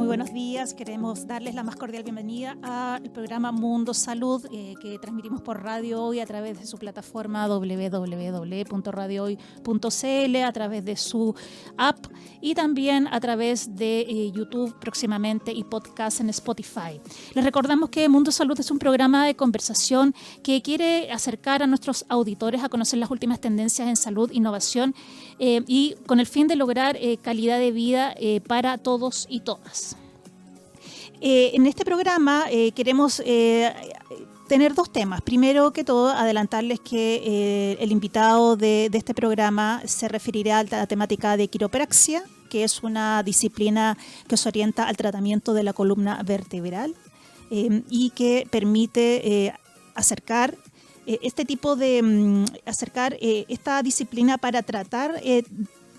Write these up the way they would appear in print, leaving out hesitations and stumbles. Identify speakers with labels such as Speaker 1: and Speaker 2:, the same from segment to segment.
Speaker 1: buenos días. Queremos darles la más cordial bienvenida al programa Mundo Salud, que transmitimos por Radio Hoy a través de su plataforma www.radiohoy.cl, a través de su app y también a través de YouTube próximamente y podcast en Spotify. Les recordamos que Mundo Salud es un programa de conversación que quiere acercar a nuestros auditores a conocer las últimas tendencias en salud, innovación y con el fin de lograr calidad de vida para todos y todas. En este programa queremos tener dos temas. Primero que todo, adelantarles que el invitado de este programa se referirá a la temática de quiropraxia, que es una disciplina que se orienta al tratamiento de la columna vertebral y que permite acercar esta disciplina para tratar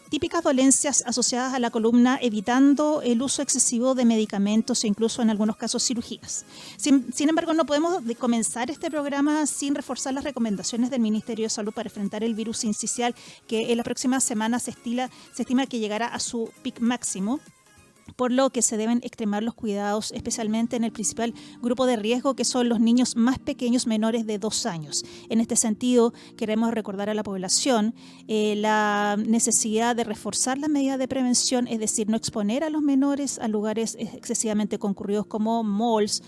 Speaker 1: típicas dolencias asociadas a la columna, evitando el uso excesivo de medicamentos e incluso en algunos casos cirugías. Sin embargo, no podemos comenzar este programa sin reforzar las recomendaciones del Ministerio de Salud para enfrentar el virus sincicial, que en las próximas semanas se estima que llegará a su pic máximo, por lo que se deben extremar los cuidados, especialmente en el principal grupo de riesgo, que son los niños más pequeños, menores de 2 años. En este sentido, queremos recordar a la población la necesidad de reforzar las medidas de prevención, es decir, no exponer a los menores a lugares excesivamente concurridos como malls,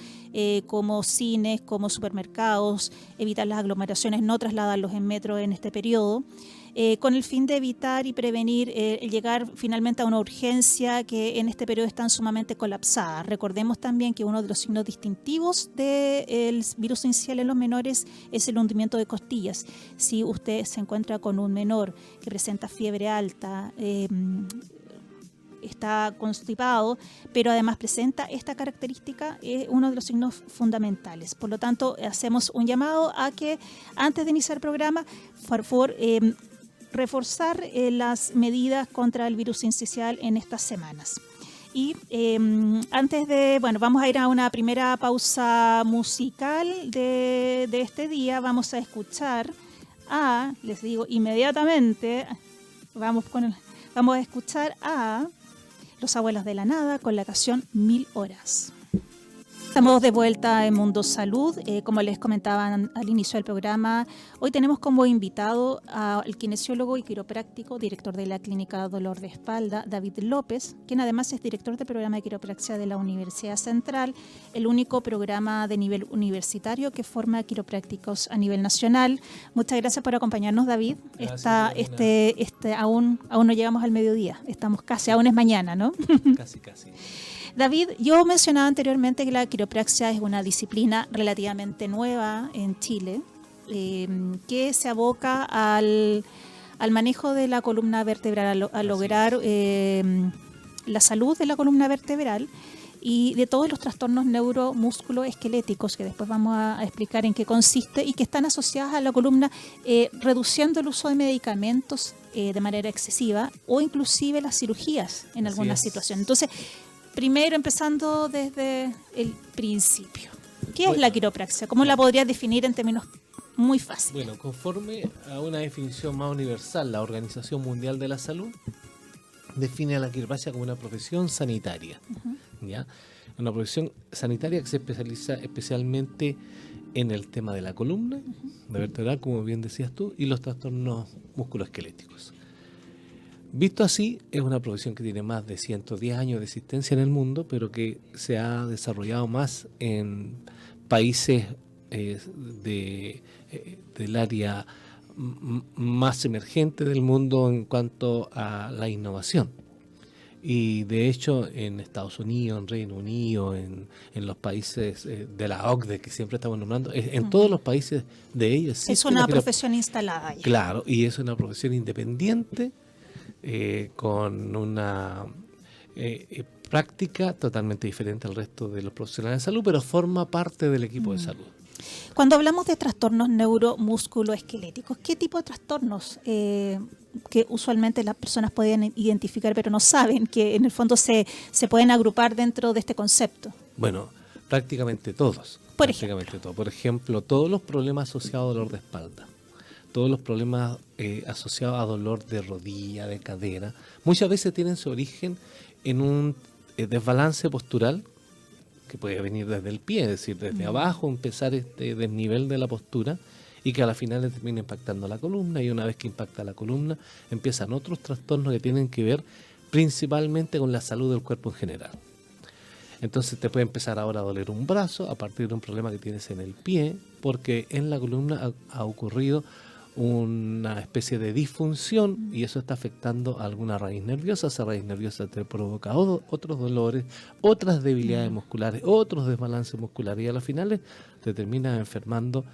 Speaker 1: como cines, como supermercados, evitar las aglomeraciones, no trasladarlos en metro en este periodo. Con el fin de evitar y prevenir llegar finalmente a una urgencia que en este periodo están sumamente colapsadas. Recordemos también que uno de los signos distintivos del virus sincicial en los menores es el hundimiento de costillas. Si usted se encuentra con un menor que presenta fiebre alta, está constipado, pero además presenta esta característica, es uno de los signos fundamentales. Por lo tanto, hacemos un llamado a que antes de iniciar el programa, por favor, reforzar las medidas contra el virus sincicial en estas semanas. Y vamos a ir a una primera pausa musical de este día. Vamos a escuchar les digo inmediatamente, vamos a escuchar a Los Abuelos de la Nada con la canción 1000 horas. Estamos de vuelta en Mundo Salud. Como les comentaba al inicio del programa, hoy tenemos como invitado al kinesiólogo y quiropráctico, director de la Clínica Dolor de Espalda, David López, quien además es director del programa de quiropraxia de la Universidad Central, el único programa de nivel universitario que forma quiroprácticos a nivel nacional. Muchas gracias por acompañarnos, David. Aún no llegamos al mediodía, estamos aún es mañana, ¿no?
Speaker 2: Casi.
Speaker 1: David, yo mencionaba anteriormente que la quiropraxia es una disciplina relativamente nueva en Chile, que se aboca al manejo de la columna vertebral, a lograr la salud de la columna vertebral y de todos los trastornos neuromusculoesqueléticos, que después vamos a explicar en qué consiste, y que están asociadas a la columna, reduciendo el uso de medicamentos de manera excesiva o inclusive las cirugías en algunas situaciones. Entonces, primero, empezando desde el principio, ¿qué es la quiropraxia? ¿Cómo la podrías definir en términos muy fáciles?
Speaker 2: Bueno, conforme a una definición más universal, la Organización Mundial de la Salud define a la quiropraxia como una profesión sanitaria. ¿Ya? Una profesión sanitaria que se especializa especialmente en el tema de la columna, de vertebral, como bien decías tú, y los trastornos musculoesqueléticos. Visto así, es una profesión que tiene más de 110 años de existencia en el mundo, pero que se ha desarrollado más en países del área más emergente del mundo en cuanto a la innovación. Y de hecho, en Estados Unidos, en Reino Unido, en los países de la OCDE, que siempre estamos nombrando, en todos los países de ellos.
Speaker 1: Es una profesión instalada ya.
Speaker 2: Claro, y es una profesión independiente, con una práctica totalmente diferente al resto de los profesionales de salud, pero forma parte del equipo de salud.
Speaker 1: Cuando hablamos de trastornos neuromusculoesqueléticos, ¿qué tipo de trastornos que usualmente las personas pueden identificar pero no saben que en el fondo se pueden agrupar dentro de este concepto?
Speaker 2: Bueno, prácticamente todos. Por ejemplo, todos los problemas asociados a dolor de espalda, todos los problemas asociados a dolor de rodilla, de cadera, muchas veces tienen su origen en un desbalance postural, que puede venir desde el pie, es decir, desde abajo, empezar este desnivel de la postura, y que a la final le termina impactando la columna, y una vez que impacta la columna, empiezan otros trastornos que tienen que ver principalmente con la salud del cuerpo en general. Entonces te puede empezar ahora a doler un brazo a partir de un problema que tienes en el pie, porque en la columna ha ocurrido una especie de disfunción y eso está afectando a alguna raíz nerviosa. Esa raíz nerviosa te provoca otros dolores, otras debilidades musculares, otros desbalances musculares, y a las finales te terminas enfermando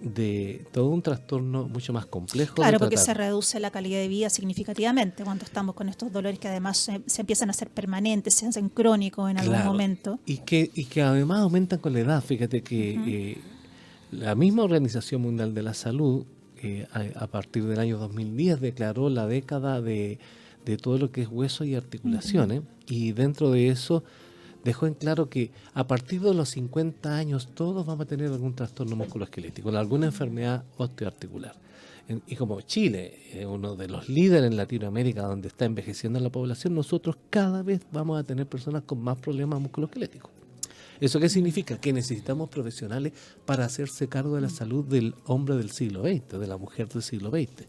Speaker 2: de todo un trastorno mucho más complejo.
Speaker 1: Claro, porque se reduce la calidad de vida significativamente cuando estamos con estos dolores que además se empiezan a hacer permanentes, se hacen crónicos en algún momento.
Speaker 2: Y que además aumentan con la edad. Fíjate que la misma Organización Mundial de la Salud, a partir del año 2010, declaró la década de todo lo que es hueso y articulaciones, y dentro de eso dejó en claro que a partir de los 50 años todos vamos a tener algún trastorno musculoesquelético, alguna enfermedad osteoarticular. Y como Chile es uno de los líderes en Latinoamérica donde está envejeciendo la población, nosotros cada vez vamos a tener personas con más problemas musculoesqueléticos. ¿Eso qué significa? Que necesitamos profesionales para hacerse cargo de la salud del hombre del siglo XX, de la mujer del siglo XX.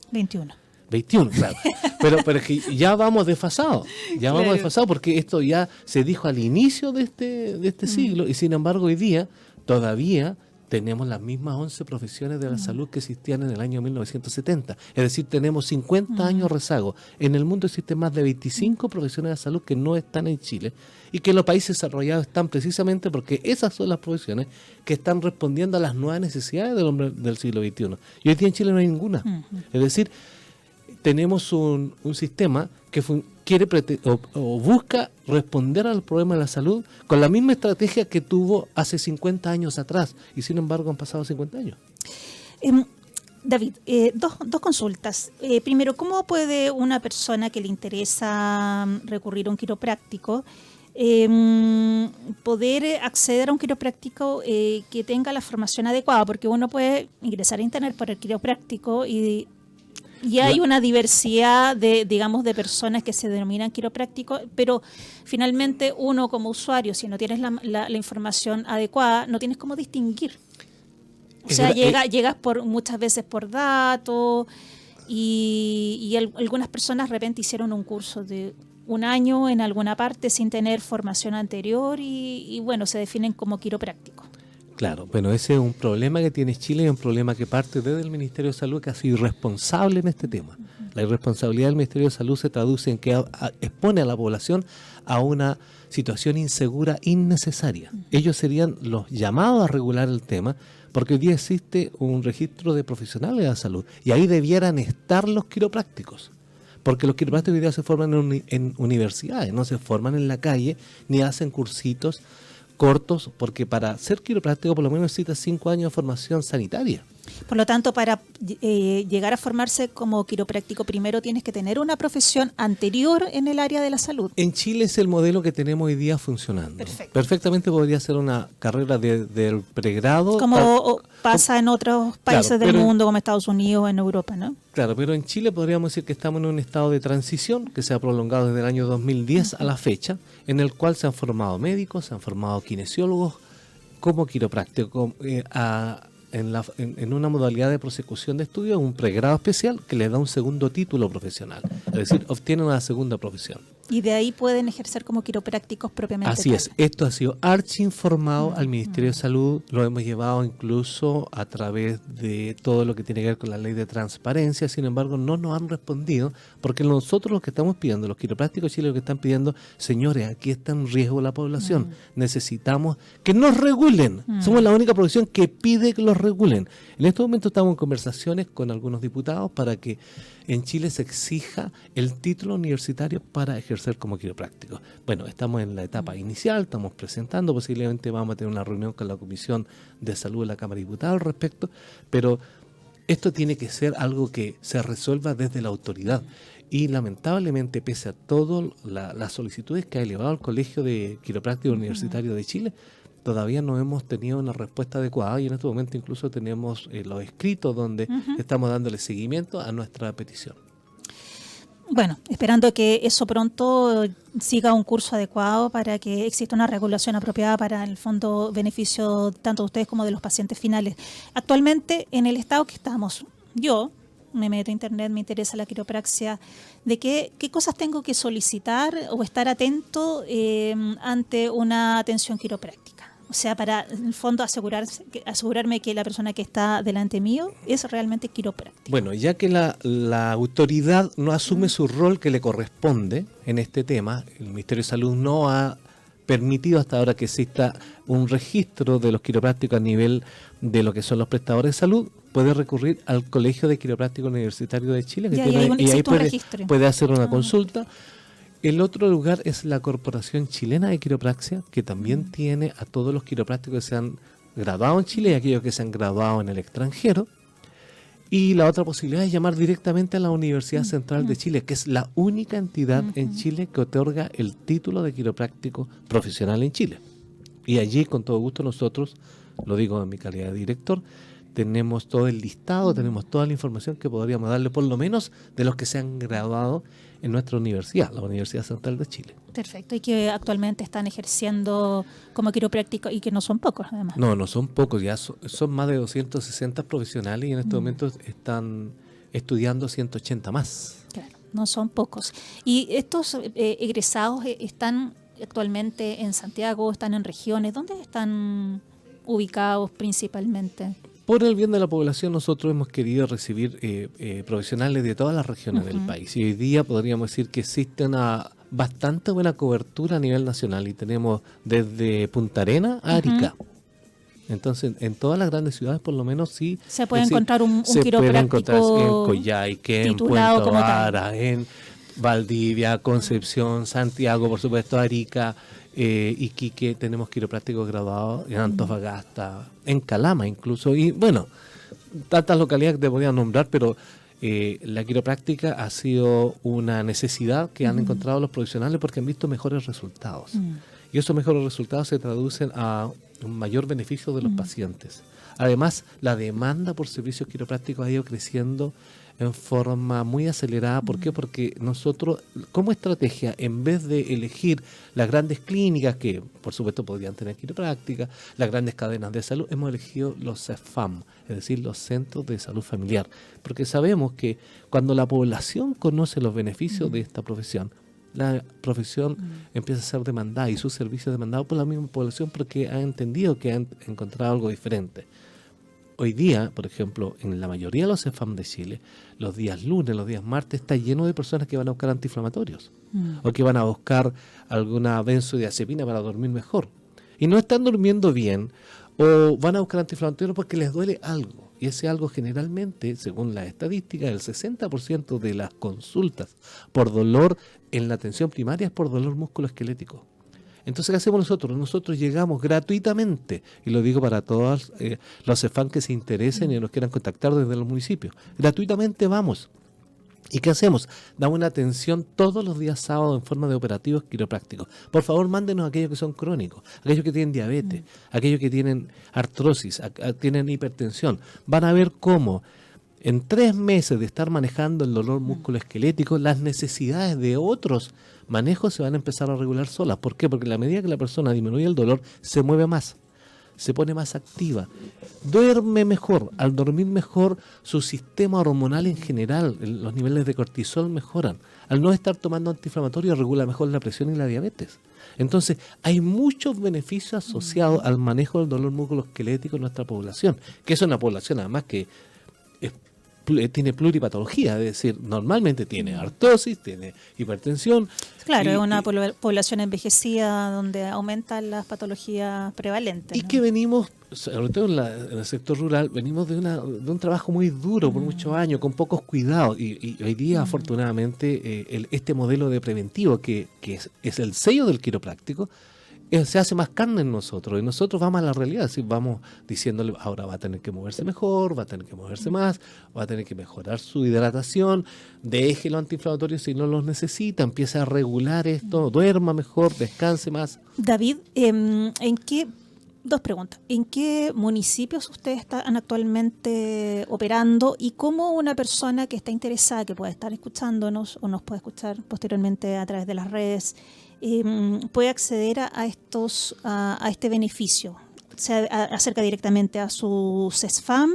Speaker 2: 21, claro. Pero es que ya vamos desfasados, vamos desfasados porque esto ya se dijo al inicio de este siglo, y sin embargo hoy día todavía tenemos las mismas 11 profesiones de la salud que existían en el año 1970. Es decir, tenemos 50 años rezago. En el mundo existen más de 25 profesiones de salud que no están en Chile, y que en los países desarrollados están precisamente porque esas son las profesiones que están respondiendo a las nuevas necesidades del hombre del siglo XXI. Y hoy día en Chile no hay ninguna. Es decir, tenemos un sistema que quiere o busca responder al problema de la salud con la misma estrategia que tuvo hace 50 años atrás, y sin embargo han pasado 50 años.
Speaker 1: David, dos consultas. Primero, ¿cómo puede una persona que le interesa recurrir a un quiropráctico poder acceder a un quiropráctico que tenga la formación adecuada? Porque uno puede ingresar a internet por el quiropráctico y hay una diversidad de personas que se denominan quiroprácticos, pero finalmente uno como usuario, si no tienes la información adecuada, no tienes cómo distinguir. O sea, llegas muchas veces por datos y algunas personas de repente hicieron un curso de un año en alguna parte sin tener formación anterior y bueno, se definen como quiroprácticos.
Speaker 2: Claro, bueno, ese es un problema que tiene Chile y un problema que parte desde el Ministerio de Salud, que ha sido irresponsable en este tema. La irresponsabilidad del Ministerio de Salud se traduce en que expone a la población a una situación insegura innecesaria. Ellos serían los llamados a regular el tema, porque hoy día existe un registro de profesionales de la salud y ahí debieran estar los quiroprácticos. Porque los quiroprácticos hoy día se forman en universidades, no se forman en la calle ni hacen cursitos cortos, porque para ser quiropráctico por lo menos necesitas 5 años de formación sanitaria.
Speaker 1: Por lo tanto, para llegar a formarse como quiropráctico, primero tienes que tener una profesión anterior en el área de la salud.
Speaker 2: En Chile es el modelo que tenemos hoy día funcionando.
Speaker 1: Perfecto.
Speaker 2: Perfectamente podría ser una carrera del pregrado.
Speaker 1: Como pasa en otros países del mundo, como Estados Unidos o en Europa, ¿no?
Speaker 2: Claro, pero en Chile podríamos decir que estamos en un estado de transición que se ha prolongado desde el año 2010 a la fecha, en el cual se han formado médicos, se han formado kinesiólogos como quiroprácticos en una modalidad de prosecución de estudio, un pregrado especial que le da un segundo título profesional, es decir, obtienen una segunda profesión.
Speaker 1: Y de ahí pueden ejercer como quiroprácticos propiamente.
Speaker 2: Así es, esto ha sido archiinformado al Ministerio de Salud, lo hemos llevado incluso a través de todo lo que tiene que ver con la ley de transparencia, sin embargo no nos han respondido, porque nosotros lo que estamos pidiendo, los quiroprácticos chilenos lo que están pidiendo, señores, aquí está en riesgo la población, necesitamos que nos regulen, somos la única profesión que pide que los regulen. En este momento estamos en conversaciones con algunos diputados para que en Chile se exija el título universitario para ejercer como quiropráctico. Bueno, estamos en la etapa inicial, estamos presentando, posiblemente vamos a tener una reunión con la Comisión de Salud de la Cámara de Diputados al respecto, pero esto tiene que ser algo que se resuelva desde la autoridad. Y lamentablemente, pese a todas las solicitudes que ha elevado el Colegio de Quiroprácticos Universitarios de Chile, todavía no hemos tenido una respuesta adecuada y en este momento incluso tenemos los escritos donde estamos dándole seguimiento a nuestra petición.
Speaker 1: Bueno, esperando que eso pronto siga un curso adecuado para que exista una regulación apropiada para el fondo beneficio tanto de ustedes como de los pacientes finales. Actualmente, en el estado que estamos, yo me meto a internet, me interesa la quiropraxia, de qué cosas tengo que solicitar o estar atento ante una atención quiropráctica. O sea, para, en el fondo, asegurarme que la persona que está delante mío es realmente quiropráctica.
Speaker 2: Bueno, ya que la autoridad no asume su rol que le corresponde en este tema, el Ministerio de Salud no ha permitido hasta ahora que exista un registro de los quiroprácticos a nivel de lo que son los prestadores de salud, puede recurrir al Colegio de Quiroprácticos Universitario de Chile, que y ahí puede hacer una consulta. El otro lugar es la Corporación Chilena de Quiropraxia, que también tiene a todos los quiroprácticos que se han graduado en Chile y aquellos que se han graduado en el extranjero. Y la otra posibilidad es llamar directamente a la Universidad Central de Chile, que es la única entidad en Chile que otorga el título de quiropráctico profesional en Chile. Y allí, con todo gusto, nosotros, lo digo en mi calidad de director, tenemos todo el listado, tenemos toda la información que podríamos darle, por lo menos de los que se han graduado en nuestra universidad, la Universidad Central de Chile.
Speaker 1: Perfecto, y que actualmente están ejerciendo como quiroprácticos y que no son pocos, además.
Speaker 2: No son pocos, ya son más de 260 profesionales y en estos momentos están estudiando 180 más.
Speaker 1: Claro, no son pocos. ¿Y estos egresados están actualmente en Santiago, están en regiones? ¿Dónde están ubicados principalmente?
Speaker 2: Por el bien de la población, nosotros hemos querido recibir profesionales de todas las regiones del país. Y hoy día podríamos decir que existe una bastante buena cobertura a nivel nacional. Y tenemos desde Punta Arenas a Arica. Entonces, en todas las grandes ciudades, por lo menos, sí.
Speaker 1: Se puede encontrar un quiropráctico
Speaker 2: puede encontrar en Coyhaique, en Puerto Vara, en Valdivia, Concepción, Santiago, por supuesto, Arica, Iquique, tenemos quiroprácticos graduados en Antofagasta, en Calama incluso, y bueno, tantas localidades que te podía nombrar, pero la quiropráctica ha sido una necesidad que han encontrado los profesionales porque han visto mejores resultados. Y esos mejores resultados se traducen a un mayor beneficio de los pacientes. Además, la demanda por servicios quiroprácticos ha ido creciendo en forma muy acelerada. ¿Por qué? Porque nosotros, como estrategia, en vez de elegir las grandes clínicas, que por supuesto podrían tener quiropráctica, las grandes cadenas de salud, hemos elegido los CEFAM, es decir, los Centros de Salud Familiar. Porque sabemos que cuando la población conoce los beneficios de esta profesión, la profesión empieza a ser demandada y sus servicios demandados por la misma población porque ha entendido que han encontrado algo diferente. Hoy día, por ejemplo, en la mayoría de los CEFAM de Chile, los días lunes, los días martes, está lleno de personas que van a buscar antiinflamatorios o que van a buscar alguna benzodiazepina para dormir mejor. Y no están durmiendo bien o van a buscar antiinflamatorios porque les duele algo. Y ese algo generalmente, según las estadísticas, el 60% de las consultas por dolor en la atención primaria es por dolor musculoesquelético. Entonces, ¿qué hacemos nosotros? Nosotros llegamos gratuitamente, y lo digo para todos los CEFAM que se interesen y nos quieran contactar desde los municipios. Gratuitamente vamos. ¿Y qué hacemos? Damos una atención todos los días sábados en forma de operativos quiroprácticos. Por favor, mándenos a aquellos que son crónicos, aquellos que tienen diabetes, aquellos que tienen artrosis, tienen hipertensión. Van a ver cómo en 3 meses de estar manejando el dolor musculoesquelético, las necesidades de otros manejos se van a empezar a regular solas. ¿Por qué? Porque a la medida que la persona disminuye el dolor, se mueve más, se pone más activa, duerme mejor. Al dormir mejor, su sistema hormonal en general, los niveles de cortisol mejoran. Al no estar tomando antiinflamatorios, regula mejor la presión y la diabetes. Entonces, hay muchos beneficios asociados al manejo del dolor musculoesquelético en nuestra población, que es una población además que tiene pluripatología, es decir, normalmente tiene artrosis, tiene hipertensión.
Speaker 1: Claro, es una población envejecida donde aumentan las patologías prevalentes.
Speaker 2: Y que venimos, sobre todo en el sector rural, venimos de un trabajo muy duro por muchos años, con pocos cuidados. Y hoy día, afortunadamente, este modelo de preventivo, que es el sello del quiropráctico, se hace más carne en nosotros, y nosotros vamos a la realidad, ¿sí? Vamos diciéndole, ahora va a tener que moverse mejor, va a tener que moverse más, va a tener que mejorar su hidratación, deje los antiinflamatorios si no los necesita, empiece a regular esto, duerma mejor, descanse más.
Speaker 1: David, ¿en qué Dos preguntas. ¿En qué municipios ustedes están actualmente operando y cómo una persona que está interesada, que puede estar escuchándonos o nos puede escuchar posteriormente a través de las redes, puede acceder a este beneficio? ¿Se acerca directamente a su CESFAM?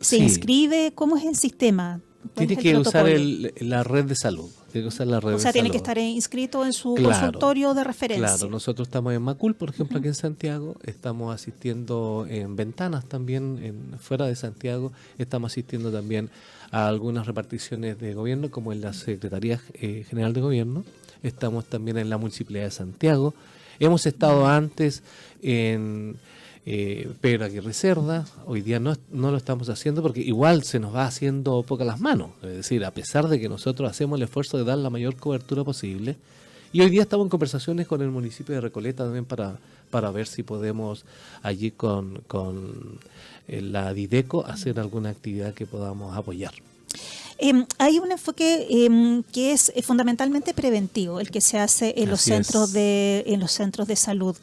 Speaker 1: ¿Se
Speaker 2: Sí.
Speaker 1: inscribe? ¿Cómo es el sistema? ¿Cuál
Speaker 2: Tiene
Speaker 1: es el
Speaker 2: que usar
Speaker 1: protocolo?
Speaker 2: la red de salud. Tiene que usar la red
Speaker 1: O
Speaker 2: de
Speaker 1: sea, tiene que
Speaker 2: salud.
Speaker 1: estar inscrito en su
Speaker 2: Claro,
Speaker 1: consultorio de referencia.
Speaker 2: claro. Nosotros estamos en Macul, por ejemplo, aquí en Santiago. Estamos asistiendo en Ventanas también, fuera de Santiago. Estamos asistiendo también a algunas reparticiones de gobierno, como en la Secretaría General de Gobierno. Estamos también en la Municipalidad de Santiago. Hemos estado antes en Pedro Aguirre Cerda. Hoy día no lo estamos haciendo porque igual se nos va haciendo poca las manos. Es decir, a pesar de que nosotros hacemos el esfuerzo de dar la mayor cobertura posible. Y hoy día estamos en conversaciones con el municipio de Recoleta también para ver si podemos allí con la Dideco hacer alguna actividad que podamos apoyar.
Speaker 1: Hay un enfoque que es fundamentalmente preventivo, el que se hace en los
Speaker 2: Así
Speaker 1: centros
Speaker 2: es.
Speaker 1: en los centros de salud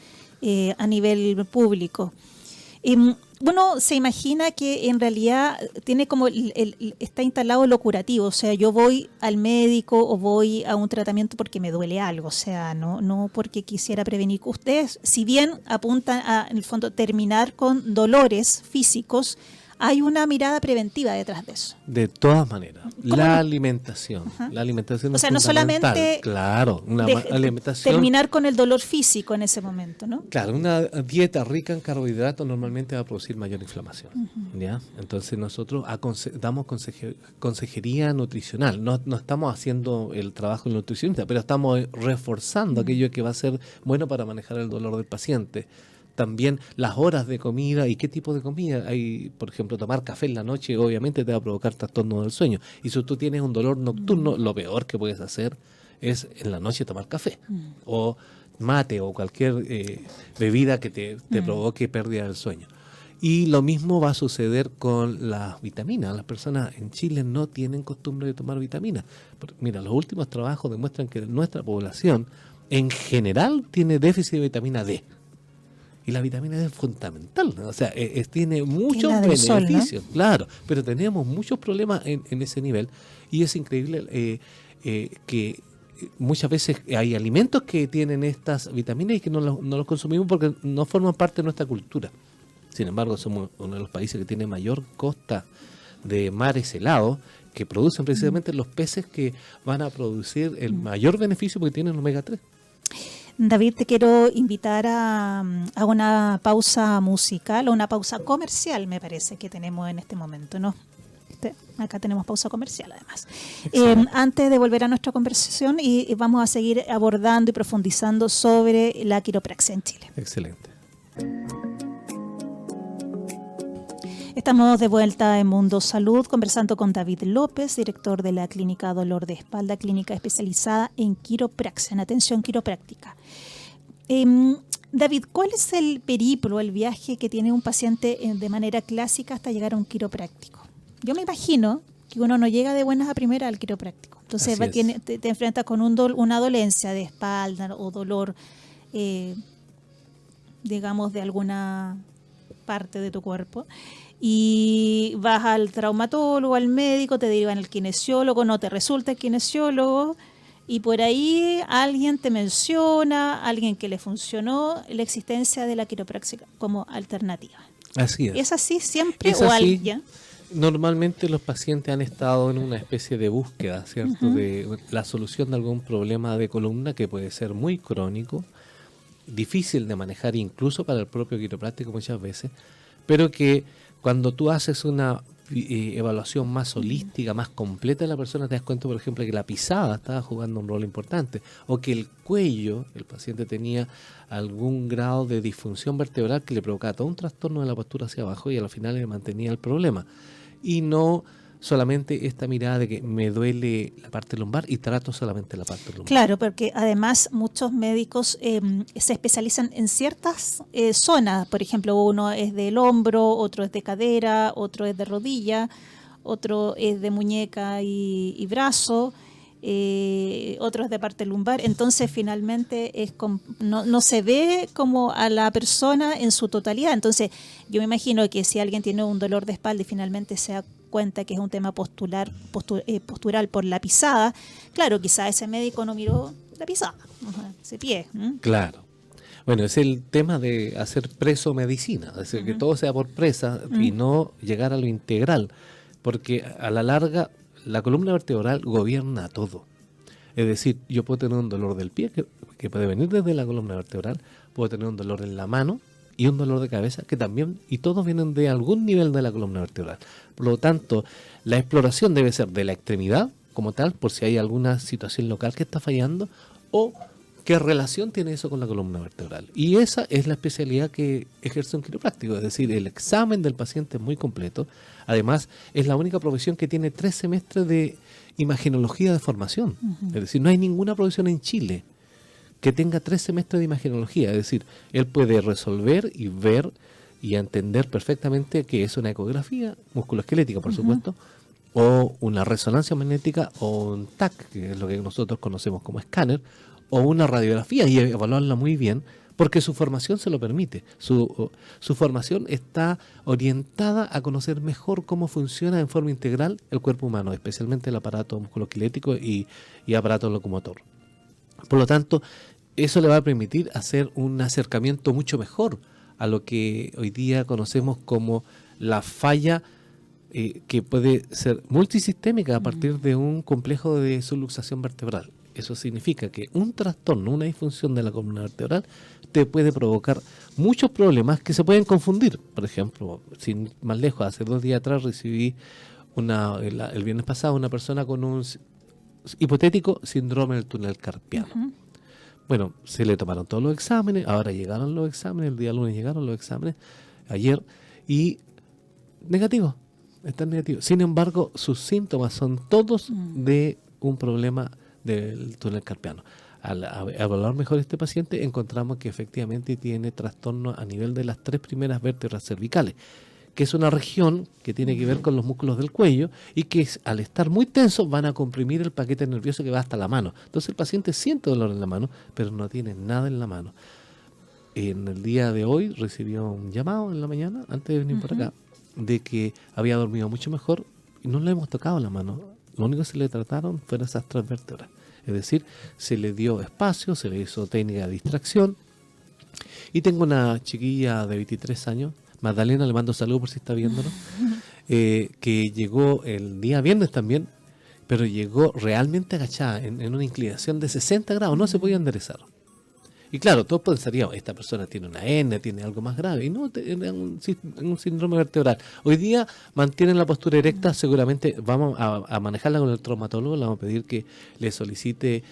Speaker 1: a nivel público. Uno se imagina que en realidad tiene como está instalado lo curativo, o sea, yo voy al médico o voy a un tratamiento porque me duele algo, o sea, no porque quisiera prevenir. Ustedes, si bien apuntan a, en el fondo, terminar con dolores físicos, hay una mirada preventiva detrás de eso.
Speaker 2: De todas maneras,
Speaker 1: ¿Cómo
Speaker 2: la
Speaker 1: no?
Speaker 2: alimentación.
Speaker 1: Ajá.
Speaker 2: La alimentación
Speaker 1: O
Speaker 2: es
Speaker 1: sea, no
Speaker 2: fundamental.
Speaker 1: solamente
Speaker 2: Claro, una alimentación.
Speaker 1: terminar con el dolor físico en ese momento, ¿no?
Speaker 2: Claro, una dieta rica en carbohidratos normalmente va a producir mayor inflamación. ¿Ya? Entonces nosotros damos consejería nutricional. No estamos haciendo el trabajo del nutricionista, pero estamos reforzando aquello que va a ser bueno para manejar el dolor del paciente. También las horas de comida y qué tipo de comida. Hay, por ejemplo, tomar café en la noche obviamente te va a provocar trastorno del sueño. Y si tú tienes un dolor nocturno, lo peor que puedes hacer es en la noche tomar café. O mate o cualquier bebida que te provoque pérdida del sueño. Y lo mismo va a suceder con las vitaminas. Las personas en Chile no tienen costumbre de tomar vitaminas. Mira, los últimos trabajos demuestran que nuestra población en general tiene déficit de vitamina D. Y la vitamina D es fundamental, ¿no? O sea, tiene muchos
Speaker 1: la del sol, ¿no?
Speaker 2: beneficios, claro, pero tenemos muchos problemas en ese nivel. Y es increíble que muchas veces hay alimentos que tienen estas vitaminas y que no los consumimos porque no forman parte de nuestra cultura. Sin embargo, somos uno de los países que tiene mayor costa de mares helados, que producen precisamente los peces que van a producir el mayor beneficio porque tienen omega 3.
Speaker 1: David, te quiero invitar a una pausa musical o una pausa comercial, me parece que tenemos en este momento, ¿no? Acá tenemos pausa comercial, además. Antes de volver a nuestra conversación, y vamos a seguir abordando y profundizando sobre la quiropraxia en Chile.
Speaker 2: Excelente.
Speaker 1: Estamos de vuelta en Mundo Salud conversando con David López, director de la Clínica Dolor de Espalda, clínica especializada en quiropraxia, en atención quiropráctica. David, ¿cuál es el periplo, el viaje que tiene un paciente de manera clásica hasta llegar a un quiropráctico? Yo me imagino que uno no llega de buenas a primeras al quiropráctico. Entonces te enfrentas con una dolencia de espalda o dolor, digamos, de alguna parte de tu cuerpo. Y vas al traumatólogo, al médico, te derivan al kinesiólogo, no te resulta el kinesiólogo, y por ahí alguien te menciona, alguien que le funcionó la existencia de la quiropraxia como alternativa.
Speaker 2: Así es.
Speaker 1: ¿Es así siempre
Speaker 2: Es
Speaker 1: o
Speaker 2: así.
Speaker 1: alguien?
Speaker 2: Normalmente los pacientes han estado en una especie de búsqueda, ¿cierto? De la solución de algún problema de columna que puede ser muy crónico, difícil de manejar incluso para el propio quiropráctico muchas veces, pero que cuando tú haces una evaluación más holística, más completa de la persona, te das cuenta, por ejemplo, que la pisada estaba jugando un rol importante, o que el cuello, el paciente tenía algún grado de disfunción vertebral que le provocaba todo un trastorno de la postura hacia abajo y al final le mantenía el problema. Y no solamente esta mirada de que me duele la parte lumbar y trato solamente la parte lumbar.
Speaker 1: Claro, porque además muchos médicos se especializan en ciertas zonas. Por ejemplo, uno es del hombro, otro es de cadera, otro es de rodilla, otro es de muñeca y brazo. otros de parte lumbar. Entonces finalmente no se ve como a la persona en su totalidad. Entonces yo me imagino que si alguien tiene un dolor de espalda y finalmente se da cuenta que es un tema postural por la pisada, claro, quizá ese médico no miró la pisada, ese pie.
Speaker 2: Claro. Bueno, es el tema de hacer preso medicina, es decir, que todo sea por presa y no llegar a lo integral, porque a la larga la columna vertebral gobierna todo. Es decir, yo puedo tener un dolor del pie que puede venir desde la columna vertebral, puedo tener un dolor en la mano y un dolor de cabeza que también, y todos vienen de algún nivel de la columna vertebral. Por lo tanto, la exploración debe ser de la extremidad como tal, por si hay alguna situación local que está fallando, o qué relación tiene eso con la columna vertebral. Y esa es la especialidad que ejerce un quiropráctico, es decir, el examen del paciente es muy completo. Además, es la única profesión que tiene 3 semestres de imagenología de formación. Es decir, no hay ninguna profesión en Chile que tenga 3 semestres de imagenología. Es decir, él puede resolver y ver y entender perfectamente qué es una ecografía musculoesquelética, por supuesto, o una resonancia magnética, o un TAC, que es lo que nosotros conocemos como escáner, o una radiografía, y evaluarla muy bien, porque su formación se lo permite. Su formación está orientada a conocer mejor cómo funciona en forma integral el cuerpo humano, especialmente el aparato musculoesquelético y aparato locomotor. Por lo tanto, eso le va a permitir hacer un acercamiento mucho mejor a lo que hoy día conocemos como la falla que puede ser multisistémica a partir de un complejo de subluxación vertebral. Eso significa que un trastorno, una disfunción de la columna vertebral, te puede provocar muchos problemas que se pueden confundir. Por ejemplo, sin más lejos, hace 2 días atrás recibí el viernes pasado una persona con un hipotético síndrome del túnel carpiano. Bueno, se le tomaron todos los exámenes, ahora llegaron los exámenes, el día lunes llegaron los exámenes, ayer, y negativo, están negativos. Sin embargo, sus síntomas son todos de un problema del túnel carpiano. Al evaluar mejor este paciente, encontramos que efectivamente tiene trastorno a nivel de las 3 primeras vértebras cervicales, que es una región que tiene que ver con los músculos del cuello y que al estar muy tensos van a comprimir el paquete nervioso que va hasta la mano. Entonces el paciente siente dolor en la mano, pero no tiene nada en la mano. En el día de hoy recibió un llamado en la mañana, antes de venir por acá, de que había dormido mucho mejor y no le hemos tocado la mano. Lo único que se le trataron fueron esas 3 vértebras. Es decir, se le dio espacio, se le hizo técnica de distracción. Y tengo una chiquilla de 23 años, Magdalena, le mando saludos por si está viéndolo, que llegó el día viernes también, pero llegó realmente agachada en una inclinación de 60 grados, no se podía enderezar. Y claro, todos pensaríamos, esta persona tiene una hernia, tiene algo más grave, y no, tiene un síndrome vertebral. Hoy día mantienen la postura erecta, seguramente vamos a manejarla con el traumatólogo, le vamos a pedir que le solicite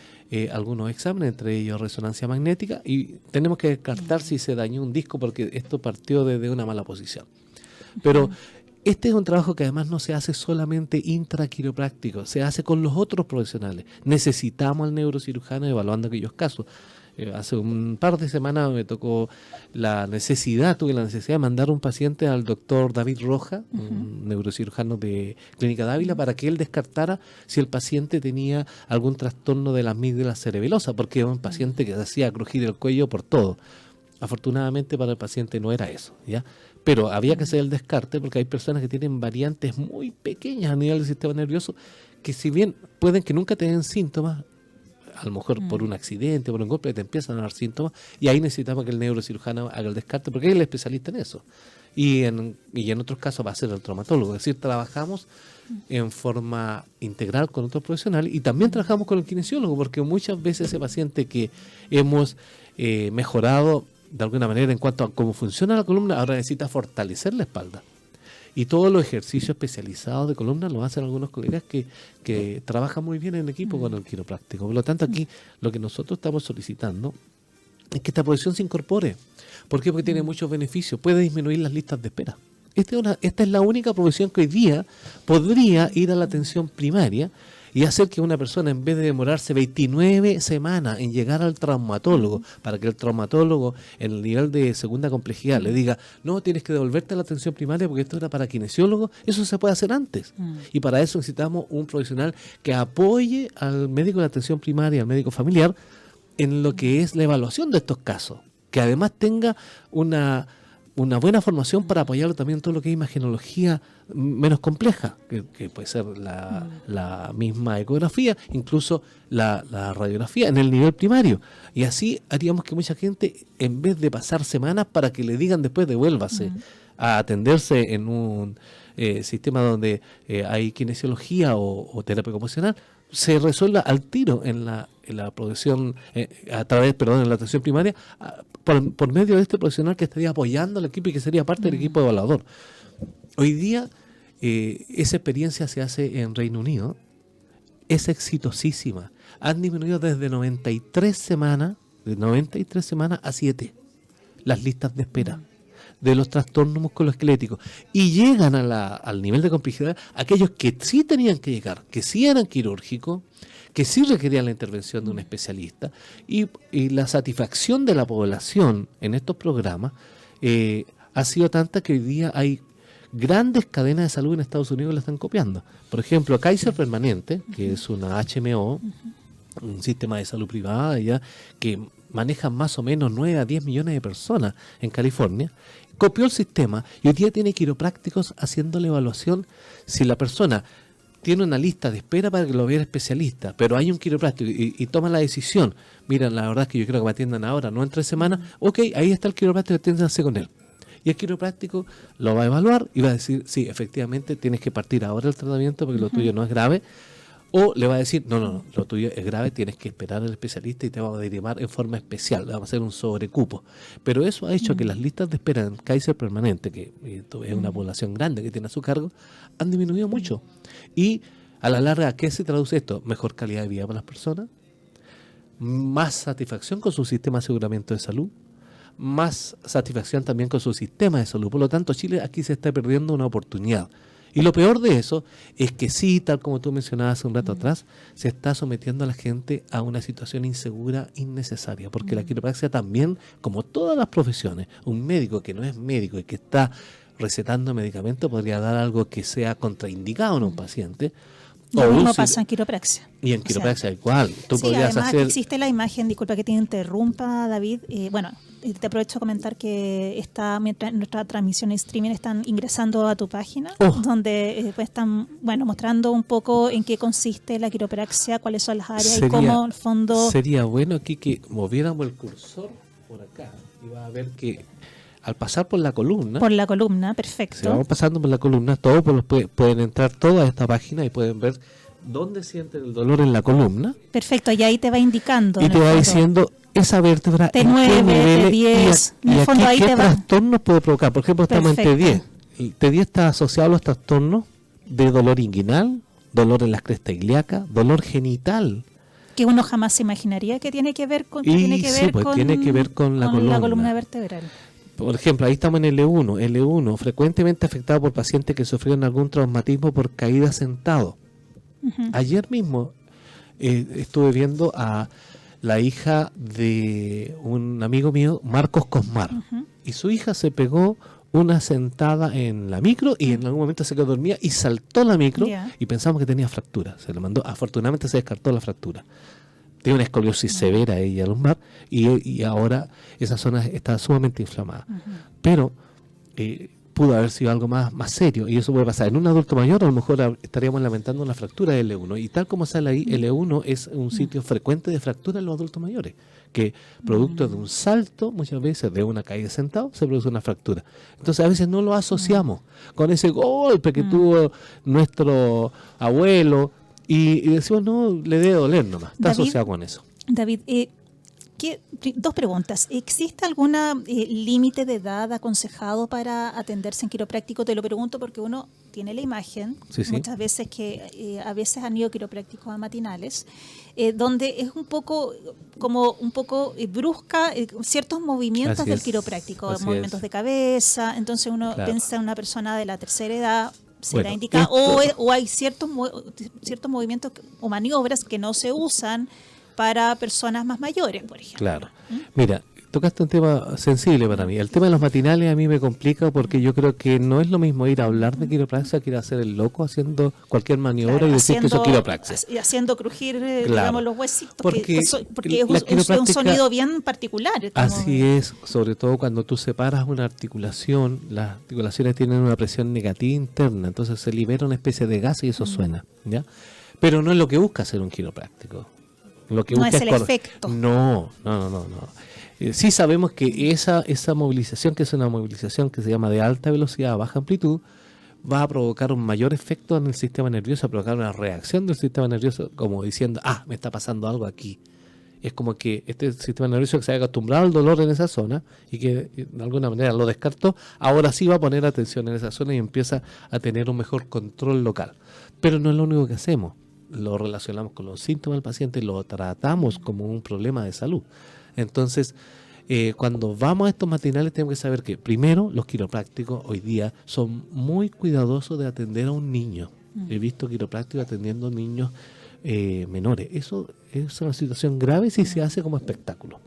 Speaker 2: algunos exámenes, entre ellos resonancia magnética, y tenemos que descartar si se dañó un disco, porque esto partió desde una mala posición. Pero este es un trabajo que además no se hace solamente intraquiropráctico, se hace con los otros profesionales. Necesitamos al neurocirujano evaluando aquellos casos. Hace un par de semanas me tocó tuve la necesidad de mandar un paciente al doctor David Roja, un neurocirujano de Clínica Dávila, para que él descartara si el paciente tenía algún trastorno de la amígdala cerebelosa, porque era un paciente que hacía crujir el cuello por todo. Afortunadamente para el paciente no era eso, ¿ya? Pero había que hacer el descarte porque hay personas que tienen variantes muy pequeñas a nivel del sistema nervioso que, si bien pueden que nunca tengan síntomas, a lo mejor por un accidente, por un golpe, te empiezan a dar síntomas, y ahí necesitamos que el neurocirujano haga el descarte, porque él es el especialista en eso. Y en otros casos va a ser el traumatólogo. Es decir, trabajamos en forma integral con otros profesionales y también trabajamos con el kinesiólogo, porque muchas veces ese paciente que hemos mejorado de alguna manera en cuanto a cómo funciona la columna, ahora necesita fortalecer la espalda. Y todos los ejercicios especializados de columna lo hacen algunos colegas que trabajan muy bien en equipo con el quiropráctico. Por lo tanto, aquí lo que nosotros estamos solicitando es que esta profesión se incorpore. ¿Por qué? Porque tiene muchos beneficios. Puede disminuir las listas de espera. Esta es la única profesión que hoy día podría ir a la atención primaria y hacer que una persona, en vez de demorarse 29 semanas en llegar al traumatólogo, para que el traumatólogo en el nivel de segunda complejidad le diga, no, tienes que devolverte a la atención primaria porque esto era para kinesiólogo, eso se puede hacer antes. Y para eso necesitamos un profesional que apoye al médico de atención primaria, al médico familiar, en lo que es la evaluación de estos casos, que además tenga una buena formación para apoyarlo también en todo lo que es imagenología menos compleja, que puede ser la misma ecografía, incluso la radiografía en el nivel primario. Y así haríamos que mucha gente, en vez de pasar semanas para que le digan después devuélvase a atenderse en un sistema donde hay kinesiología o terapia ocupacional, se resuelva al tiro en la producción, en la atención primaria, por medio de este profesional que estaría apoyando al equipo y que sería parte del equipo evaluador. Hoy día esa experiencia se hace en Reino Unido, es exitosísima. Han disminuido desde 93 semanas a 7 las listas de espera de los trastornos musculoesqueléticos, y llegan al nivel de complejidad aquellos que sí tenían que llegar, que sí eran quirúrgicos, que sí requerían la intervención de un especialista, y la satisfacción de la población en estos programas ha sido tanta que hoy día hay grandes cadenas de salud en Estados Unidos que la están copiando. Por ejemplo, Kaiser Permanente, que es una HMO, un sistema de salud privada ya, que maneja más o menos 9 a 10 millones de personas en California, copió el sistema y hoy día tiene quiroprácticos haciendo la evaluación si la persona tiene una lista de espera para que lo vea el especialista, pero hay un quiropráctico y toma la decisión, mira, la verdad es que yo creo que me atiendan ahora, no en 3 semanas, ok, ahí está el quiropráctico, atiéndanse con él. Y el quiropráctico lo va a evaluar y va a decir, sí, efectivamente tienes que partir ahora el tratamiento porque lo tuyo no es grave. O le va a decir, no, lo tuyo es grave, tienes que esperar al especialista y te vamos a derivar en forma especial, le vamos a hacer un sobrecupo. Pero eso ha hecho que las listas de espera en Kaiser Permanente, que es una población grande que tiene a su cargo, han disminuido mucho. Y a la larga, ¿qué se traduce esto? Mejor calidad de vida para las personas, más satisfacción con su sistema de aseguramiento de salud, más satisfacción también con su sistema de salud. Por lo tanto, Chile aquí se está perdiendo una oportunidad. Y lo peor de eso es que sí, tal como tú mencionabas hace un rato atrás, se está sometiendo a la gente a una situación insegura innecesaria, porque la quiropraxia también, como todas las profesiones, un médico que no es médico y que está recetando medicamentos podría dar algo que sea contraindicado en un paciente.
Speaker 1: Lo mismo pasa en quiropraxia.
Speaker 2: Y en quiropraxia igual. Tú
Speaker 1: sí,
Speaker 2: podrías
Speaker 1: además
Speaker 2: hacer...
Speaker 1: existe la imagen, disculpa que te interrumpa, David. Te aprovecho a comentar que mientras nuestra transmisión en streaming están ingresando a tu página, donde están mostrando un poco en qué consiste la quiropraxia, cuáles son las áreas y cómo el fondo...
Speaker 2: Sería bueno aquí que moviéramos el cursor por acá y va a ver que al pasar por la columna...
Speaker 1: Por la columna, perfecto.
Speaker 2: Si vamos pasando por la columna, todos pueden entrar toda a esta página y pueden ver dónde sienten el dolor en la columna.
Speaker 1: Perfecto, y ahí te va indicando.
Speaker 2: Y te va diciendo esa vértebra
Speaker 1: T9,
Speaker 2: en qué niveles
Speaker 1: T10.
Speaker 2: y
Speaker 1: En el fondo ahí
Speaker 2: qué
Speaker 1: te va.
Speaker 2: trastornos puede provocar. Por ejemplo, estamos en T10. Y T10 está asociado a los trastornos de dolor inguinal, dolor en las crestas ilíacas, dolor genital.
Speaker 1: Que uno jamás se imaginaría que tiene que ver con,
Speaker 2: tiene que ver con la
Speaker 1: columna vertebral.
Speaker 2: Por ejemplo, ahí estamos en L1. L1, frecuentemente afectado por pacientes que sufrieron algún traumatismo por caída sentado. Ayer mismo estuve viendo a la hija de un amigo mío, Marcos Cosmar, y su hija se pegó una sentada en la micro y en algún momento se quedó dormida y saltó la micro y pensamos que tenía fractura. Se le mandó, afortunadamente se descartó la fractura. Tiene una escoliosis severa ella lumbar y ahora esa zona está sumamente inflamada. Pero pudo haber sido algo más serio y eso puede pasar. En un adulto mayor a lo mejor estaríamos lamentando una fractura de L1 y tal como sale ahí, L1 es un sitio frecuente de fractura en los adultos mayores, que producto de un salto, muchas veces de una caída sentado, se produce una fractura. Entonces a veces no lo asociamos con ese golpe que tuvo nuestro abuelo y decimos, no, le debe doler nomás, está asociado con eso.
Speaker 1: David, dos preguntas. ¿Existe algún límite de edad aconsejado para atenderse en quiropráctico? Te lo pregunto porque uno tiene la imagen, muchas veces que a veces han ido quiroprácticos a matinales, donde es un poco brusca ciertos movimientos del quiropráctico, movimientos de cabeza, entonces uno piensa en una persona de la tercera edad, será
Speaker 2: Bueno,
Speaker 1: indicada,
Speaker 2: esto-
Speaker 1: o hay ciertos movimientos o maniobras que no se usan para personas más mayores, por ejemplo.
Speaker 2: Claro. Mira, tocaste un tema sensible para mí. El tema de los matinales a mí me complica porque yo creo que no es lo mismo ir a hablar de quiropraxia que ir a hacer el loco haciendo cualquier maniobra
Speaker 1: Claro,
Speaker 2: y decir que eso es quiropraxia.
Speaker 1: haciendo crujir,
Speaker 2: Claro.
Speaker 1: digamos, los huesitos,
Speaker 2: Porque
Speaker 1: porque es
Speaker 2: la
Speaker 1: un
Speaker 2: quiropráctica-
Speaker 1: sonido bien particular.
Speaker 2: Así es, sobre todo cuando tú separas una articulación, las articulaciones tienen una presión negativa interna, entonces se libera una especie de gas y eso suena, ¿ya? Pero no es lo que busca hacer un quiropráctico. Lo que
Speaker 1: No
Speaker 2: busca
Speaker 1: es el efecto.
Speaker 2: No. Sí sabemos que esa movilización, que es una movilización que se llama de alta velocidad a baja amplitud, va a provocar un mayor efecto en el sistema nervioso, a provocar una reacción del sistema nervioso, como diciendo, me está pasando algo aquí. Es como que este sistema nervioso que se había acostumbrado al dolor en esa zona y que de alguna manera lo descartó, ahora sí va a poner atención en esa zona y empieza a tener un mejor control local. Pero no es lo único que hacemos. Lo relacionamos con los síntomas del paciente y lo tratamos como un problema de salud. Entonces, cuando vamos a estos matinales tenemos que saber que primero los quiroprácticos hoy día son muy cuidadosos de atender a un niño. He visto quiroprácticos atendiendo niños menores. Eso es una situación grave si se hace como espectáculo.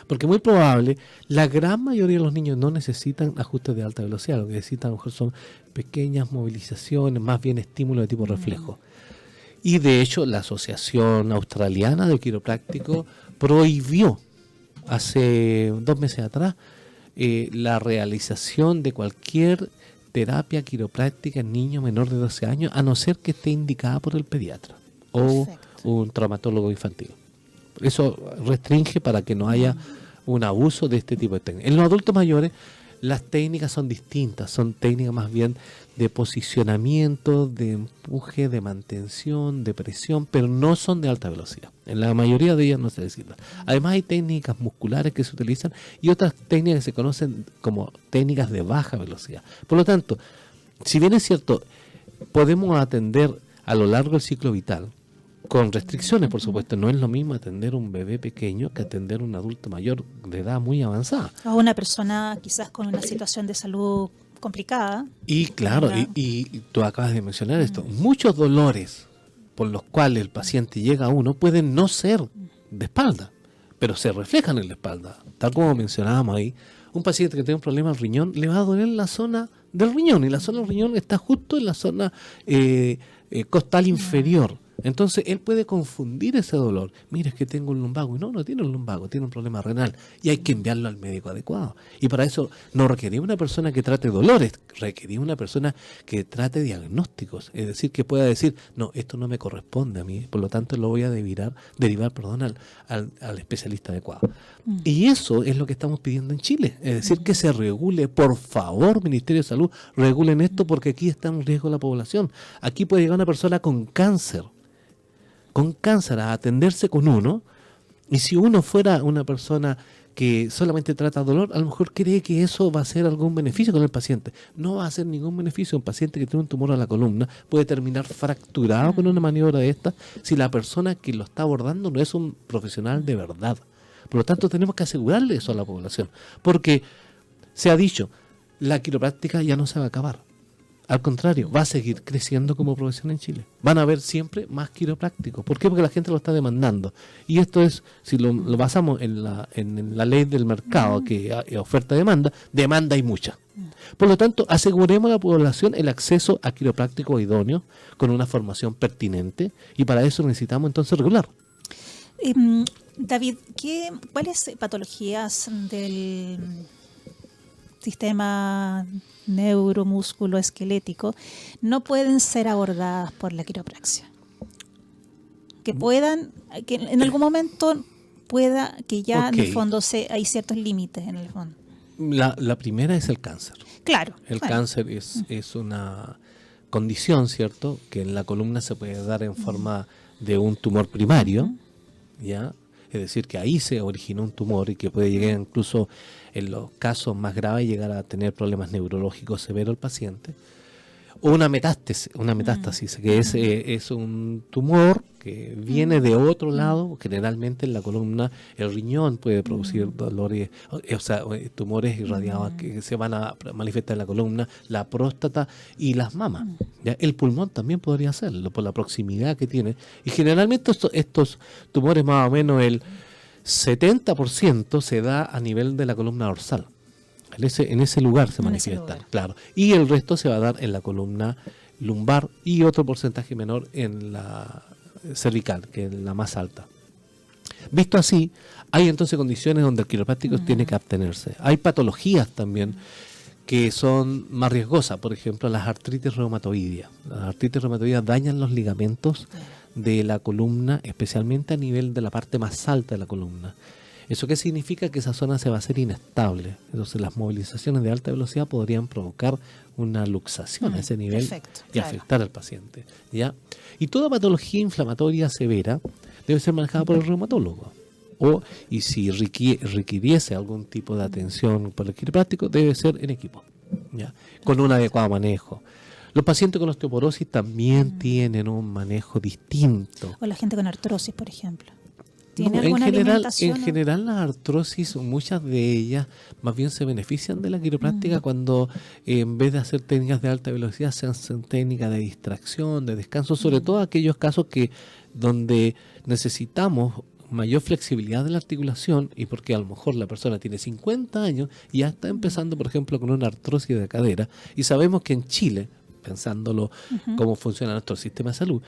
Speaker 2: Porque muy probable, la gran mayoría de los niños no necesitan ajustes de alta velocidad. Lo que necesitan a lo mejor son pequeñas movilizaciones, más bien estímulos de tipo reflejo. Y de hecho la Asociación Australiana de Quiropráctico prohibió hace 2 meses atrás la realización de cualquier terapia quiropráctica en niños menores de 12 años, a no ser que esté indicada por el pediatra o un traumatólogo infantil. Eso restringe para que no haya un abuso de este tipo de técnicas. En los adultos mayores las técnicas son distintas, son técnicas más bien de posicionamiento, de empuje, de mantención, de presión, pero no son de alta velocidad. En la mayoría de ellas no se necesitan. Además hay técnicas musculares que se utilizan y otras técnicas que se conocen como técnicas de baja velocidad. Por lo tanto, si bien es cierto, podemos atender a lo largo del ciclo vital, con restricciones, por supuesto. No es lo mismo atender a un bebé pequeño que atender a un adulto mayor de edad muy avanzada.
Speaker 1: A una persona quizás con una situación de salud complicada.
Speaker 2: Y claro, y tú acabas de mencionar esto, muchos dolores por los cuales el paciente llega a uno pueden no ser de espalda, pero se reflejan en la espalda. Tal como mencionábamos ahí, un paciente que tiene un problema al riñón, le va a doler la zona del riñón, y la zona del riñón está justo en la zona costal inferior. Entonces él puede confundir ese dolor. Mira, es que tengo un lumbago. Y no tiene un lumbago, tiene un problema renal. Y hay que enviarlo al médico adecuado. Y para eso no requerimos una persona que trate dolores, requerimos una persona que trate diagnósticos. Es decir, que pueda decir, no, esto no me corresponde a mí, por lo tanto lo voy a derivar al especialista adecuado. Y eso es lo que estamos pidiendo en Chile. Es decir, que se regule, por favor, Ministerio de Salud, regulen esto porque aquí está en riesgo la población. Aquí puede llegar una persona con cáncer a atenderse con uno, y si uno fuera una persona que solamente trata dolor, a lo mejor cree que eso va a hacer algún beneficio con el paciente. No va a hacer ningún beneficio. Un paciente que tiene un tumor a la columna puede terminar fracturado con una maniobra de esta si la persona que lo está abordando no es un profesional de verdad. Por lo tanto, tenemos que asegurarle eso a la población, porque se ha dicho, la quiropráctica ya no se va a acabar. Al contrario, va a seguir creciendo como profesión en Chile. Van a haber siempre más quiroprácticos. ¿Por qué? Porque la gente lo está demandando. Y esto es, si lo basamos en la ley del mercado, que oferta-demanda, demanda hay mucha. Por lo tanto, aseguremos a la población el acceso a quiroprácticos idóneos con una formación pertinente, y para eso necesitamos entonces regular.
Speaker 1: David, ¿cuáles patologías del sistema neuromúsculo esquelético no pueden ser abordadas por la quiropraxia? Que en algún momento pueda, que ya en el fondo hay ciertos límites en el fondo.
Speaker 2: La primera es el cáncer.
Speaker 1: Claro.
Speaker 2: El cáncer es una condición, ¿cierto?, que en la columna se puede dar en forma de un tumor primario, ¿ya? Es decir, que ahí se originó un tumor y que puede llegar incluso, en los casos más graves, llegar a tener problemas neurológicos severos el paciente. O una metástasis, que es un tumor que viene de otro lado, generalmente en la columna, el riñón puede producir dolores, o sea, tumores irradiados que se van a manifestar en la columna, la próstata y las mamas. ¿Ya? El pulmón también podría hacerlo por la proximidad que tiene. Y generalmente estos tumores, más o menos el 70% se da a nivel de la columna dorsal. En ese lugar se manifiestan, claro. Y el resto se va a dar en la columna lumbar y otro porcentaje menor en la cervical, que es la más alta. Visto así, hay entonces condiciones donde el quiropráctico tiene que abstenerse. Hay patologías también que son más riesgosas, por ejemplo, las artritis reumatoideas. Las artritis reumatoideas dañan los ligamentos de la columna, especialmente a nivel de la parte más alta de la columna. ¿Eso qué significa? Que esa zona se va a hacer inestable. Entonces las movilizaciones de alta velocidad podrían provocar una luxación a ese nivel y afectar al paciente. ¿Ya? Y toda patología inflamatoria severa debe ser manejada por el reumatólogo. Y si requiriese algún tipo de atención por el quiropráctico, debe ser en equipo, ¿ya? Con un adecuado manejo. Los pacientes con osteoporosis también tienen un manejo distinto.
Speaker 1: O la gente con artrosis, por ejemplo. ¿Tiene
Speaker 2: No,
Speaker 1: alguna
Speaker 2: en general las artrosis, muchas de ellas más bien se benefician de la quiropráctica cuando en vez de hacer técnicas de alta velocidad se hacen técnicas de distracción, de descanso, sobre todo aquellos casos donde necesitamos mayor flexibilidad de la articulación y porque a lo mejor la persona tiene 50 años y ya está empezando, por ejemplo, con una artrosis de cadera y sabemos que en Chile, pensándolo cómo funciona nuestro sistema de salud,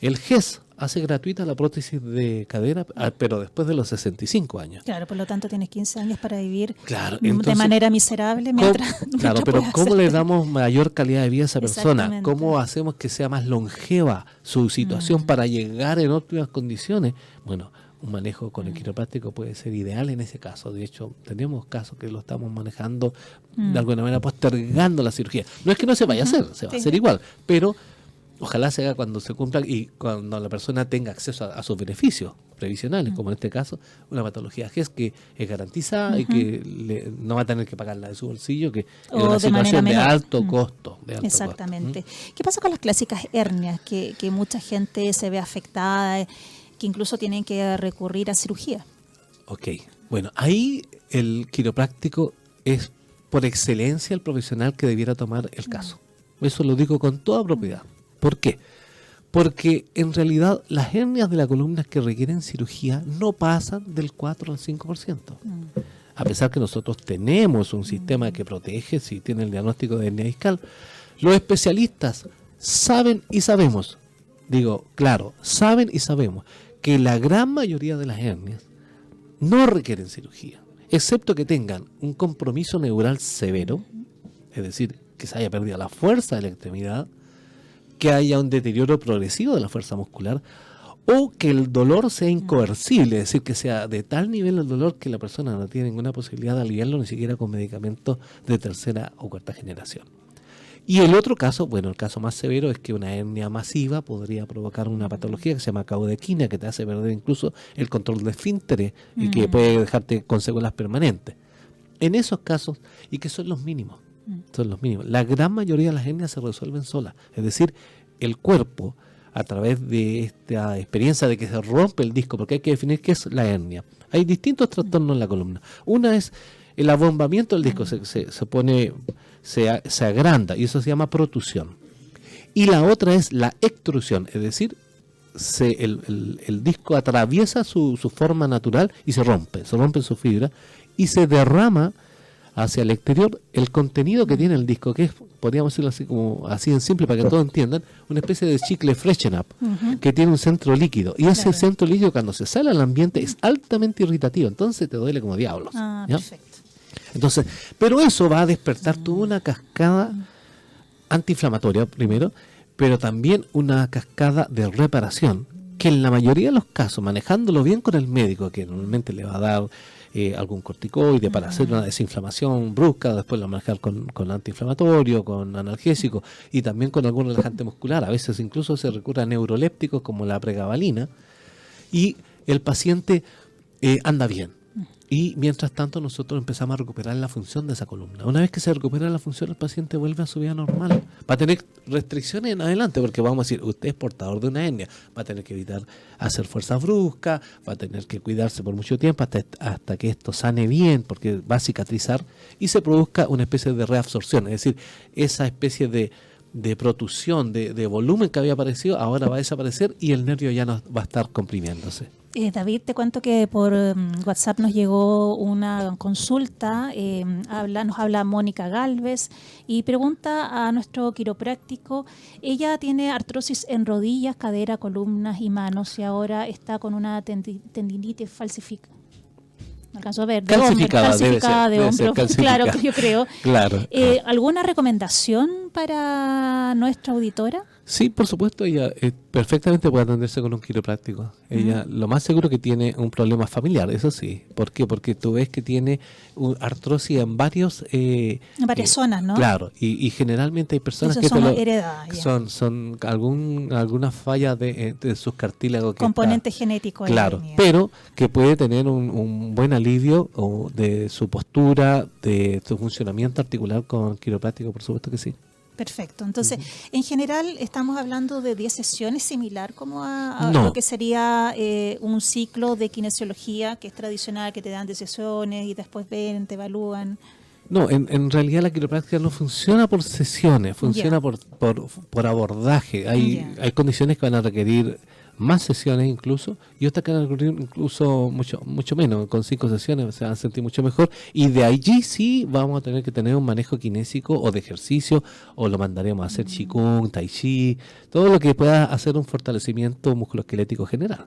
Speaker 2: el GES hace gratuita la prótesis de cadera, pero después de los 65 años.
Speaker 1: Claro, por lo tanto tienes 15 años para vivir
Speaker 2: entonces,
Speaker 1: de manera miserable mientras...
Speaker 2: Claro, pero ¿cómo le damos mayor calidad de vida a esa persona? ¿Cómo hacemos que sea más longeva su situación para llegar en óptimas condiciones? Bueno, un manejo con el quiropráctico puede ser ideal en ese caso. De hecho, tenemos casos que lo estamos manejando de alguna manera postergando la cirugía. No es que no se vaya a hacer, se va a hacer igual, pero ojalá se haga cuando se cumpla y cuando la persona tenga acceso a sus beneficios previsionales, como en este caso, una patología GES que es garantizada y que no va a tener que pagarla de su bolsillo, que es una situación de alto costo.
Speaker 1: Exactamente. ¿Qué pasa con las clásicas hernias? Que mucha gente se ve afectada, que incluso tienen que recurrir a cirugía.
Speaker 2: Ok, bueno, ahí el quiropráctico es por excelencia el profesional que debiera tomar el caso. Eso lo digo con toda propiedad. ¿Por qué? Porque en realidad las hernias de la columna que requieren cirugía no pasan del 4 al 5%. A pesar que nosotros tenemos un sistema que protege si tiene el diagnóstico de hernia discal, los especialistas saben y sabemos, saben y sabemos que la gran mayoría de las hernias no requieren cirugía, excepto que tengan un compromiso neural severo, es decir, que se haya perdido la fuerza de la extremidad, que haya un deterioro progresivo de la fuerza muscular o que el dolor sea incoercible, es decir, que sea de tal nivel el dolor que la persona no tiene ninguna posibilidad de aliviarlo ni siquiera con medicamentos de tercera o cuarta generación. Y el otro caso, bueno, el caso más severo es que una hernia masiva podría provocar una patología que se llama caudequina, que te hace perder incluso el control de esfínteres y que puede dejarte con secuelas permanentes. En esos casos, y que son los mínimos, la gran mayoría de las hernias se resuelven solas, es decir, el cuerpo a través de esta experiencia de que se rompe el disco, porque hay que definir qué es la hernia. Hay distintos trastornos en la columna. Una es el abombamiento del disco, se agranda y eso se llama protusión. Y la otra es la extrusión, es decir, el disco atraviesa su forma natural y se rompe su fibra y se derrama hacia el exterior el contenido que tiene el disco, que es, podríamos decirlo así como así en simple para que todos entiendan, una especie de chicle freshen up que tiene un centro líquido y ese centro líquido cuando se sale al ambiente es altamente irritativo, entonces te duele como diablos.
Speaker 1: Perfecto.
Speaker 2: Entonces, pero eso va a despertar toda una cascada antiinflamatoria primero, pero también una cascada de reparación que en la mayoría de los casos, manejándolo bien con el médico, que normalmente le va a dar algún corticoide para hacer una desinflamación brusca, después lo manejar con antiinflamatorio, con analgésico y también con algún relajante muscular. A veces incluso se recurre a neurolépticos como la pregabalina y el paciente anda bien. Y mientras tanto nosotros empezamos a recuperar la función de esa columna. Una vez que se recupera la función, el paciente vuelve a su vida normal. Va a tener restricciones en adelante, porque vamos a decir, usted es portador de una hernia, va a tener que evitar hacer fuerzas bruscas, va a tener que cuidarse por mucho tiempo hasta que esto sane bien, porque va a cicatrizar y se produzca una especie de reabsorción. Es decir, esa especie de protusión, de volumen que había aparecido, ahora va a desaparecer y el nervio ya no va a estar comprimiéndose.
Speaker 1: David, te cuento que por WhatsApp nos llegó una consulta, nos habla Mónica Galvez y pregunta a nuestro quiropráctico, ella tiene artrosis en rodillas, cadera, columnas y manos y ahora está con una tendinitis falsificada. No alcanzo a ver,
Speaker 2: Calcificada,
Speaker 1: de
Speaker 2: debe ser
Speaker 1: hombro,
Speaker 2: calcificada.
Speaker 1: claro, yo creo.
Speaker 2: Claro.
Speaker 1: ¿Alguna recomendación para nuestra auditora?
Speaker 2: Sí, por supuesto, ella perfectamente puede atenderse con un quiropráctico. Ella lo más seguro que tiene un problema familiar, eso sí. ¿Por qué? Porque tú ves que tiene artrosis en varias
Speaker 1: zonas, ¿no?
Speaker 2: Claro, y generalmente hay personas
Speaker 1: eso
Speaker 2: que
Speaker 1: son heredadas,
Speaker 2: son algunas fallas de sus cartílagos.
Speaker 1: Componente genético.
Speaker 2: Claro, pero que puede tener un buen alivio de su postura, de su funcionamiento articular con quiropráctico, por supuesto que sí.
Speaker 1: Perfecto. Entonces, en general, estamos hablando de 10 sesiones, similar como a
Speaker 2: No.
Speaker 1: lo que sería un ciclo de kinesiología, que es tradicional, que te dan 10 sesiones y después ven, te evalúan.
Speaker 2: No, en realidad la quiropráctica no funciona por sesiones, funciona por abordaje. Hay condiciones que van a requerir más sesiones incluso, y otras que van a requerir incluso mucho menos, con 5 sesiones se van a sentir mucho mejor, y de allí sí vamos a tener que tener un manejo kinésico o de ejercicio, o lo mandaremos a hacer Qigong, Tai Chi, todo lo que pueda hacer un fortalecimiento musculoesquelético general.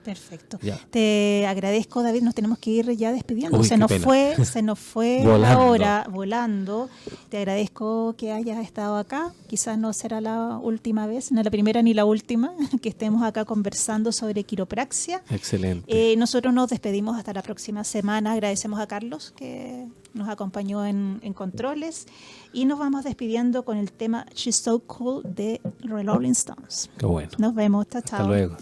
Speaker 1: Perfecto.
Speaker 2: Ya.
Speaker 1: Te agradezco, David, nos tenemos que ir ya despidiendo.
Speaker 2: Uy,
Speaker 1: se nos fue la
Speaker 2: Volando.
Speaker 1: hora volando. Te agradezco que hayas estado acá. Quizás no será la última vez, no la primera ni la última, que estemos acá conversando sobre quiropraxia.
Speaker 2: Excelente.
Speaker 1: Nosotros nos despedimos hasta la próxima semana. Agradecemos a Carlos que nos acompañó en controles y nos vamos despidiendo con el tema She's So Cool de Rolling Stones.
Speaker 2: Qué bueno.
Speaker 1: Nos vemos. Chao, chao.
Speaker 2: Hasta luego.